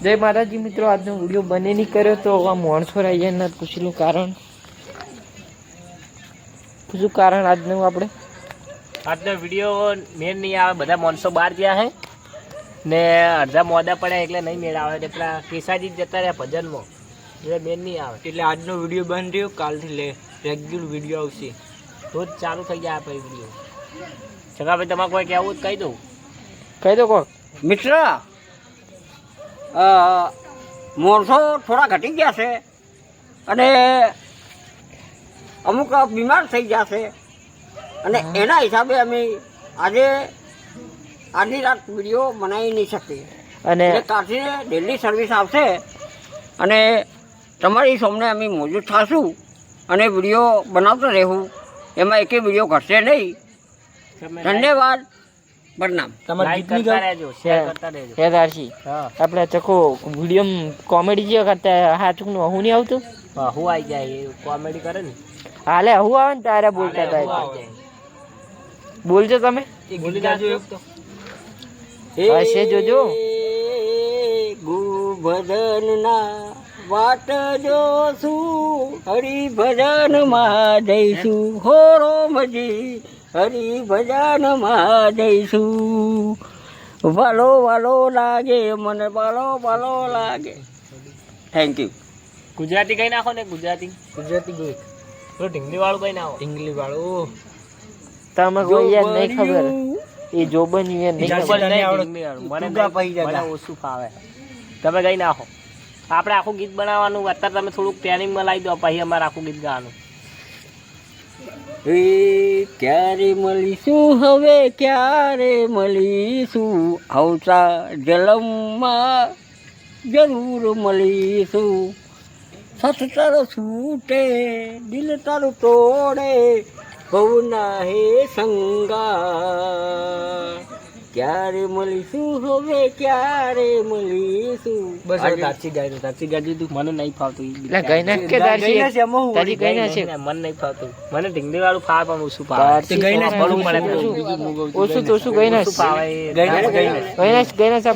જય માતાજી મિત્રો, આજનો વિડીયો બને નહીં કર્યો તો આ માણસો રહ્યા ના પૂછેલું કારણ આજનું આપણે આજનો વિડીયો મેન નહીં આવે, બધા માણસો બહાર ગયા હે ને અડધા મોડા પડ્યા એટલે નહીં મેળ આવે. એટલે પેલા કેસાજી જતા રહ્યા ભજનમાં એટલે મેન નહીં આવે. એટલે આજનો વિડીયો બંધ રહ્યો, કાલથી રેગ્યુલર વિડીયો આવશે. રોજ ચાલુ થઈ જાય આપણે વિડીયો. જગાભાઈ તમારે કોઈ કહેવું જ કહી દઉં. કહી દો કોક મિત્ર, માણસો થોડા ઘટી ગયા છે અને અમુક બીમાર થઈ ગયા છે અને એના હિસાબે અમે આજની રાત વિડીયો બનાવી નહીં શકીએ. અને કાલથી ડેલી સર્વિસ આવશે અને તમારી સામે અમે મોજૂદ થશું અને વિડીયો બનાવતો રહેવું. એમાં એકે વિડીયો ઘટશે નહીં. ધન્યવાદ. પ્રણામ. આપણે ચકો વિડીયો કોમેડી જે કરતા હાચુક નું હું નહીં આવતું, હું આવી જાય કોમેડી કરે ને હાલે હું આવે ને તારે બોલતા હતા. બોલજો તમે, બોલી જાજો. હશે જોજો. ગુભજનના વાટ જોશું, હરિભજનમાં જઈશું. હોરો મજી હરિભજનમાં જઈશું. વાલો વાલો લાગે મને, વાલો લાગે. Thank you. ગુજરાતી કઈ નાખો ને, ગુજરાતી ગઈ ઢીંગલી વાળું કઈ નાખો. ઢીંગલી વાળું તમે કોઈ યાદ નહીં ખબર, એ જોબન યાદ નહીં ખબર. મને ઓછું ફાવે. તમે કઈ નાખો. આપણે આખું ગીત બનાવવાનું. અત્યારે તમે થોડુંક ટ્રેનિંગમાં લાવી દો, પછી અમારે આખું ગીત ગાવાનું. ક્યારે મળીશું, હવે ક્યારે મળીશું. આવતા જન્મમાં જરૂર મળીશું. સત તારો છૂટે, દિલ તારું તોડે, ભવના હે સંગા. ક્યારે મળીશું, હવે ક્યારે મળીશું. બસ તારસી ગાડી તું. મને નહીં ફાવતું. એટલે ગઈ ના કે તારી ગઈ ના છે. મને નહીં ફાવતું. મને ઢીંગલી વાળું ફાવે પણ ઓછું ફાવે. ઓછું તો ઓછું ગઈ ના ફાવે. ગઈ ના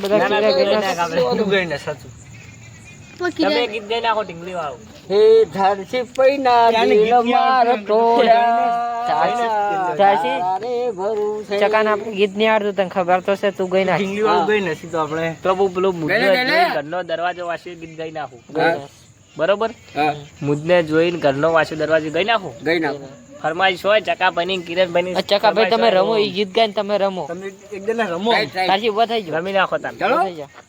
બધા ગઈ ના સાચું. તમે ગીત ગાઈ નાખો ઢીંગલી વાળું. હે ધારસી પૈના દિલ માર તોડ્યા. ચકાન આપણે ગીત નહીં આવડતું, તને ખબર તો છે. તું ગઈ ના ઢીંગલી વાળું ગઈ નથી તો આપણે તો પેલો ઘરનો દરવાજો વાસી ગીત ગાઈ નાખું. બરોબર. મુદને જોઈને ઘરનો વાસી દરવાજો ગઈ નાખું. ફરમાઈશ હોય ચકાભાઈ કિરણભાઈ. ચકાભાઈ તમે રમો, એ ગીત ગાઈને તમે રમો. એકદમ રમો. તારસી ઉભા થઈ જાઓ. રમી નાખો તમે.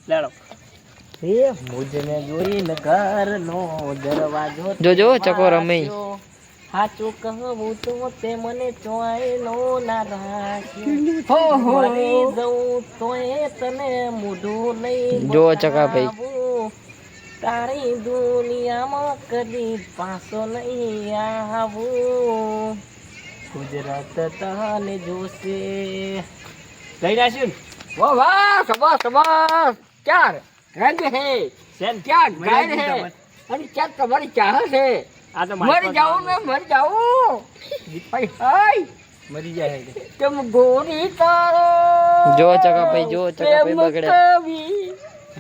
લેડો. મુજને જોઈને ઘરનો દરવાજો જોજો ચકો રમે. સાચું કહું તો તે મને ચોયલો ના રાખ્યો. મરી જઉં તોય તને મોઢું નહીં જો ચકાભાઈ. તારી દુનિયામાં કદી પાછો નહીં આવું. ગુજરાત તને જોશે. ગઈ નાખ્યું ને. વાહ વાહ, શાબાશ શાબાશ. ચાર રંગ હે, ચાર ગાય હે અને ચાર તમારી ચાહ છે. આ તો મરી જાઉં મેં, મરી જાઉં. ભાઈ હાય મરી જાય તેમ ગોરી તારો. જો ચકાભાઈ, જો ચકાભાઈ બગડે.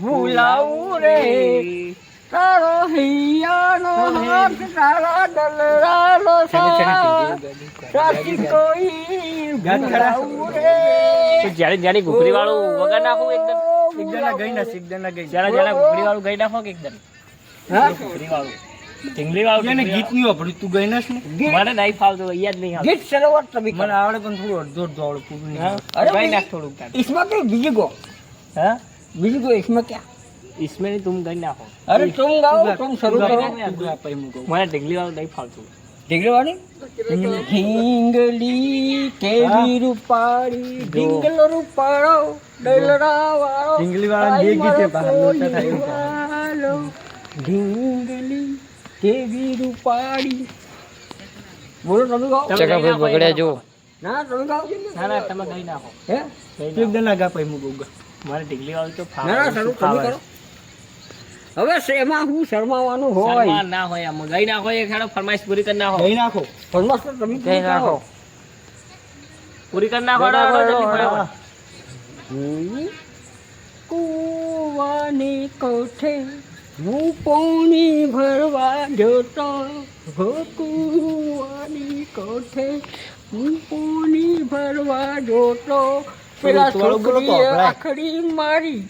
ભૂલાવું રે તારો હૈયાનો હાથ, તારા દલરાનો સાથી કોઈ ભૂલાવું રે. જ્યારે ઘૂઘરી વાળું વગર નાખું એકદમ. ગઈ ના ઘૂઘરી વાળું ગઈ નાખો કે એકદમ. ઘૂઘરી વાળું ઢીંગલી વાળું ગીત નહીં વાપર્યું, તું ગઈ ના. મને નહીં ફાવતું, યાદ નહીં આવતું. ગીત સરોવર તમે મને આવડે પણ થોડું અડધો આવડે પૂરું. ગઈ નાખ થોડુંક. इसमें तो बीजी को, हाँ बीजी को इसमें क्या. इसमें नहीं, तुम गई नाखो. अरे तुम गाओ, तुम शुरू करो. મને ઢીંગલી વાળું નહીં ફાવતું. ઢીંગલી વાળી ઢીંગલી કેવી રૂપાળી, ઢીંગલો રૂપાળો ડલરા વાળો. ઢીંગલી વાળા બે ગીતે બહાર લોટા થાય. ઢીંગલી કેવી રૂપાળી. બોલો તમે ગાઓ. ચકાભાઈ બગડ્યા જો. ના તમે ગાઓ. ના તમે ગઈ નાખો. હે એકદમ ના ગા પઈ મુગા. મને ઢીંગલી વાળું તો ના શરૂ તમે કરો. હવે એમાં હું શરમાવાનું હોય ના હોય. આમ ગઈ નાખો. એક ખેડો ફરમાઈશ પૂરી કરી નાખો. ગઈ નાખો. ફરમાઈશ તો તમે ગઈ નાખો. પૂરી કરી નાખો. કુ કુવાની કોઠે હું પાણી ભરવા જતો હો કુવાની કોઠે હું પાણી ભરવા જતો પેલા છોકરીએ આખડી મારી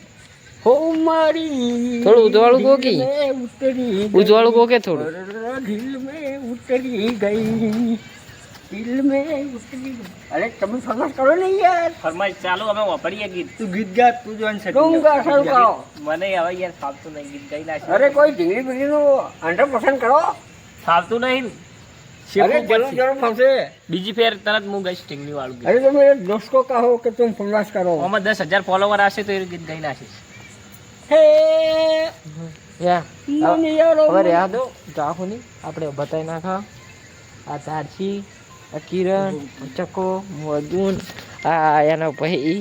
હો મારી થોડું ઉતવાળું કોકી ઉતરી ઉજવાળું કોકે થોડું દિલ में उतरी गई दिल में उतरी गई अरे તમે ફરમાશ કરો ને યાર ફરમાઈશ ચાલુ અમે વાપરીએ ગીત તું ગીત ગા તું જોન છે ડુંગા શરૂ કરો મને હવે યાર ફાવતું નહીં ગીત ગઈ નાખી અરે કોઈ ઢીંગલી બીડીનું 100% કરો ફાવતું નહીં અરે જરૂર જરૂર ફરશે બીજી ફેર તરત હું ગઈશ ટીંગલી વાળું ગીત અરે તમે દોસ્તો કહો કે તુમ ફરમાશ કરો આમાં 10,000 ફોલોવર આવશે તો એ ગીત ગઈ નાખીશ હે યા મને યારો હવે રહ્યા દો જાહો નહીં આપણે બતાવી નાખા આ તારસી આ કિરણ ચકો અર્જુન આ એનો ભાઈ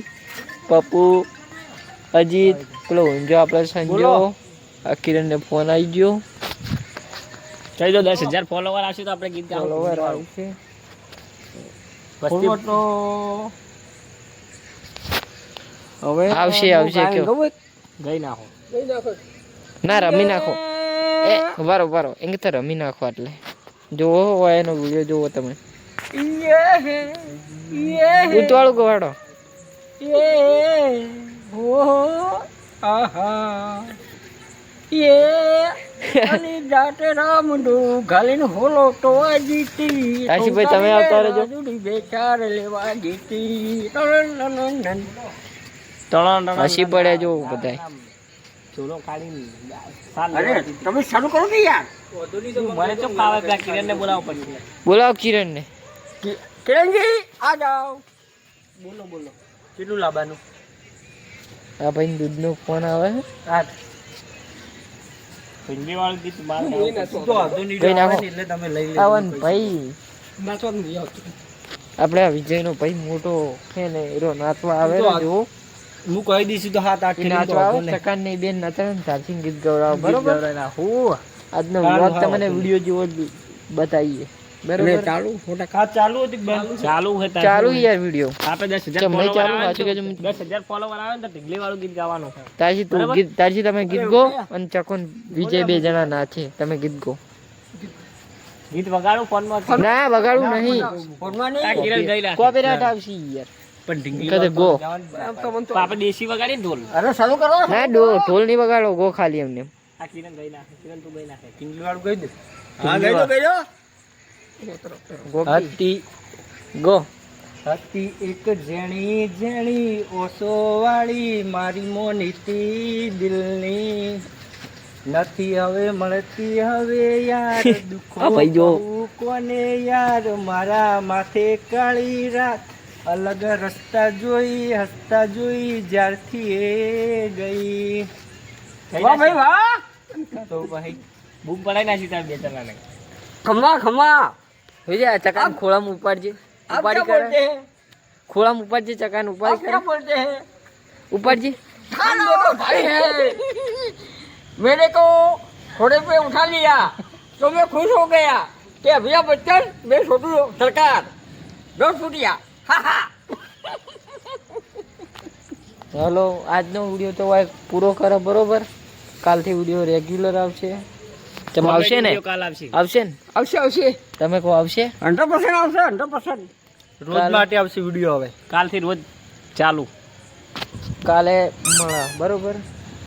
પપ્પુ અજીત પેલો ઊંઝો આપણે સંજો આ કિરણને ફોન આવી ગયો કહી દો 10,000 ફોલોવર આવશે તો આપણે ગીત ફોલોવર ગાવું આવશે વસ્તી તો હવે આવશે આવશે કયો ગઈ નાખો ના રમી નાખો એ વારો વારો એમ તો રમી નાખો એટલે જોવો હોય એનો વિડીયો જોવો તમે ઉતવાળું ગવાડો ગાલીને હોલો તો જીતી કાશીભાઈ તમે આવતા રહેજો બેચાર લેવા જીતી હસી પડે જો બધાય ચોલો કાઢી અરે તમે શરૂ કરો કે યાર મને તો ફાવે પેલા કિરણને બોલાવવો પડશે બોલાવો કિરણને કિરણજી આ જાઓ બોલો બોલો કેટલું લાવવાનું આ ભાઈ દૂધનો ફોન આવે છે આ હિન્દી વાળું ગીત બાર તો અધો ની કઈ નાખો એટલે તમે લઈ આવન ભાઈ નાચવા નહીં આવતું આપણે આ વિજયનો ભાઈ મોટો છે ને એરો નાચવા આવે ને જો હું કહી દઈશું તો 7-8 એ નાચવા આવે ચકાન ની બેન નાચે ને તારસિંહ ગીત ગવડાવો બરોબર આજનો વ્લોગ તમને વિડીયો જેવો જ બતાવીએ બરોબર ચાલુ ફોટા કા ચાલુ હતી બંધ ચાલુ હે ચાલુ યાર વિડીયો આપણે 10,000 ચમ નહીં ચાલુ ફોલોવર વાંચું કે 10,000 ફોલોવર આવે ને તો ઢીંગલી વાળું ગીત ગાવાનું તારસી તું ગીત તારસી તમે ગીત ગો અને ચકોન વિજય બે જણા નાચે તમે ગીત ગો ગીત વગાડું ફોનમાં ના વગાડું નહીં ફોનમાં આ કિરણ ગઈ રાખે કોપીરાઇટ આવશે યાર પણ ઢીંગલી કદે ગો તો આપણે દેશી વગાડીએ ને ઢોલ અરે શરૂ કરો ના ઢોલ નહીં વગાડો ગો ખાલી એમને આ કિરણ ગઈ નાખે કિરણ તું ગઈ નાખે ઢીંગલી વાળું કહી દે હા ગઈ દો ગો હતી ગો હતી એક જેણી જેણી ઓસો વાળી મારી મોનીતી દિલની નથી હવે મળતી હવે યાર દુખો આ ભાઈ જો. બહુ કોને યાર મારા માથે કાળી રાત અલગ રસ્તા જોઈ હસતા જોઈ જ્યારથી એ ગઈ વાહ ભાઈ વાહ તો ભાઈ બૂમ પડાઈ નાખી તાર બે જણાને ખમા ખમા વિજય આ ચકાન ખોળામાં ઉપાડજે आप ઉપાડી क्या કરે बोलते हैं ખોળામાં ઉપાડજે ચકાન आप ઉપાડી क्या કરે बोलते हैं ઉપાડજે हम दोनों भाई हैं मेरे को घोड़े पे उठा लिया तो मैं खुश हो गया कि अभिया बच्चन मैं छोटू सरकार दो छुटिया હેલો આજનો વિડીયો તો ભાઈ પૂરો કરો બરોબર કાલથી વિડીયો રેગ્યુલર આવશે તમે આવશે ને કાલ આવશે આવશે ને આવશે આવશે તમે કહો આવશે 100% આવશે 100% રોજ માટે આવશે વિડીયો હવે કાલથી રોજ ચાલુ કાલે મળા બરોબર